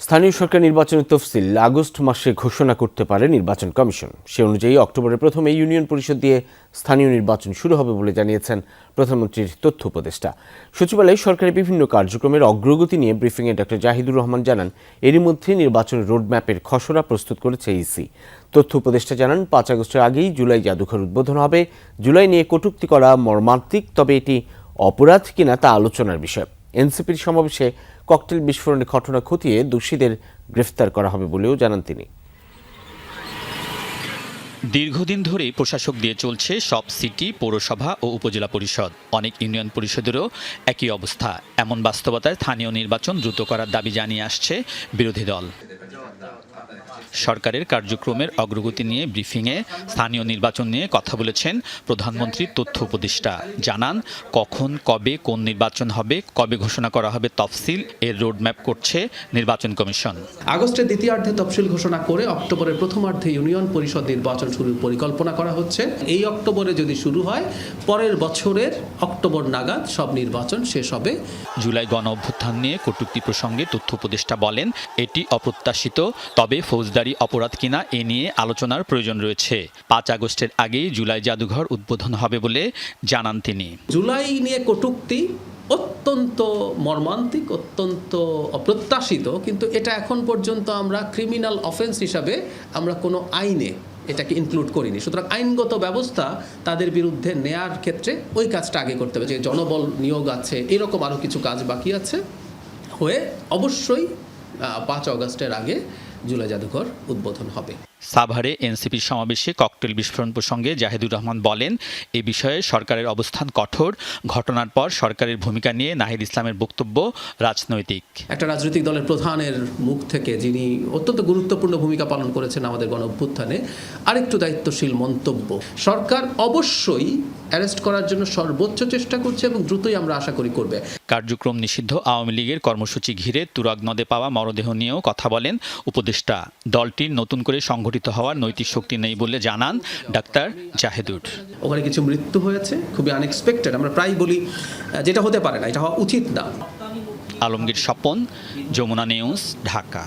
স্থানীয় সরকার নির্বাচনের তফসিল আগস্ট মাসে ঘোষণা করতে পারে নির্বাচন কমিশন। সে অনুযায়ী অক্টোবরের প্রথমে ইউনিয়ন পরিষদ দিয়ে স্থানীয় নির্বাচন শুরু হবে বলে জানিয়েছেন প্রধানমন্ত্রীর তথ্য উপদেষ্টা। সচিবালয়ে সরকারের বিভিন্ন কার্যক্রমের অগ্রগতি নিয়ে ব্রিফিংয়ে ডক্টর জাহিদুর রহমান জানান, এরই মধ্যে নির্বাচনের রোডম্যাপের খসড়া প্রস্তুত করেছে ইসি। তথ্য উপদেষ্টা জানান, 5 আগস্টের আগেই জুলাই জাদুঘর উদ্বোধন হবে। জুলাই নিয়ে কটূক্তি করা মর্মান্তিক, তবে এটি অপরাধ কিনা তা আলোচনার বিষয়। এনসিপির সমাবেশে ককটেল বিস্ফোরণের ঘটনা খতিয়ে দোষীদের গ্রেফতার করা হবে বলেও জানান তিনি। দীর্ঘদিন ধরে প্রশাসক দিয়ে চলছে সব সিটি, পৌরসভা ও উপজেলা পরিষদ। অনেক ইউনিয়ন পরিষদেরও একই অবস্থা। এমন বাস্তবতায় স্থানীয় নির্বাচন দ্রুত করার দাবি জানিয়ে আসছে বিরোধী দল। সরকারের কার্যক্রমের অগ্রগতি নিয়ে ব্রিফিংয়ে স্থানীয় নির্বাচন নিয়ে কথা বলেছেন প্রধানমন্ত্রীর তথ্য উপদেষ্টা। জানান, কখন, কবে, কোন নির্বাচন হবে, কবে ঘোষণা করা হবে তফসিল, এর রোডম্যাপ করছে নির্বাচন কমিশন। আগস্টের দ্বিতীয়ার্ধে তফসিল ঘোষণা করে অক্টোবরের প্রথমার্ধে ইউনিয়ন পরিষদ নির্বাচন শুরুর পরিকল্পনা করা হচ্ছে। এই অক্টোবরে যদি শুরু হয়, পরের বছরের অক্টোবর নাগাদ সব নির্বাচন শেষ হবে। জুলাই গণ অভ্যুত্থান নিয়ে কটূক্তি প্রসঙ্গে তথ্য উপদেষ্টা বলেন, এটি অপ্রত্যাশিত, তবে ফৌজদারি অপরাধ কিনা এ নিয়ে আলোচনার প্রয়োজন রয়েছে। 5 আগস্টের আগেই জুলাই জাদুঘর উদ্বোধন হবে বলে জানান তিনি। জুলাই নিয়ে কটূক্তি অত্যন্ত মর্মান্তিক, অত্যন্ত অপ্রত্যাশিত, কিন্তু এটা এখন পর্যন্ত আমরা ক্রিমিনাল অফেন্স হিসাবে আমরা কোনো আইনে এটাকে ইনক্লুড করিনি। সুতরাং আইনগত ব্যবস্থা তাদের বিরুদ্ধে নেয়ার ক্ষেত্রে ওই কাজটা আগে করতে হবে। যে জনবল নিয়োগ আছে, এরকম আরও কিছু কাজ বাকি আছে, হয়ে অবশ্যই 5 আগস্টের আগে জুলাই জাদুঘর উদ্বোধন হবে। সাভারে এনসিপির সমাবেশে ককটেল বিস্ফোরণ প্রসঙ্গে জাহিদুর রহমান বলেন, এ বিষয়ে সরকারের অবস্থান কঠোর। ঘটনার পর সরকারের ভূমিকা নিয়ে নাহিদ ইসলামের বক্তব্য রাজনৈতিক। একটা রাজনৈতিক দলের প্রধানের মুখ থেকে, যিনি অত্যন্ত গুরুত্বপূর্ণ ভূমিকা পালন করেছেন আমাদের গণ অভ্যুত্থানে, আরেকটু দায়িত্বশীল মন্তব্য। সরকার অবশ্যই অ্যারেস্ট করার জন্য সর্বোচ্চ চেষ্টা করছে এবং দ্রুতই আমরা আশা করি করবে। কার্যক্রম নিষিদ্ধ আওয়ামী লীগের কর্মসূচি ঘিরে তুরাগ নদে পাওয়া মরদেহ নিয়েও কথা বলেন উপদেষ্টা। দলটির নতুন করে সংগঠিত হওয়ার নৈতিক শক্তি নেই বলে জানান ডাক্তার জাহেদুর। ওখানে কিছু মৃত্যু হয়েছে, খুবই আনএক্সপেক্টেড। আমরা প্রায় বলি যেটা হতে পারে না, এটা হওয়া উচিত না। আলমগীর স্বপন, যমুনা নিউজ, ঢাকা।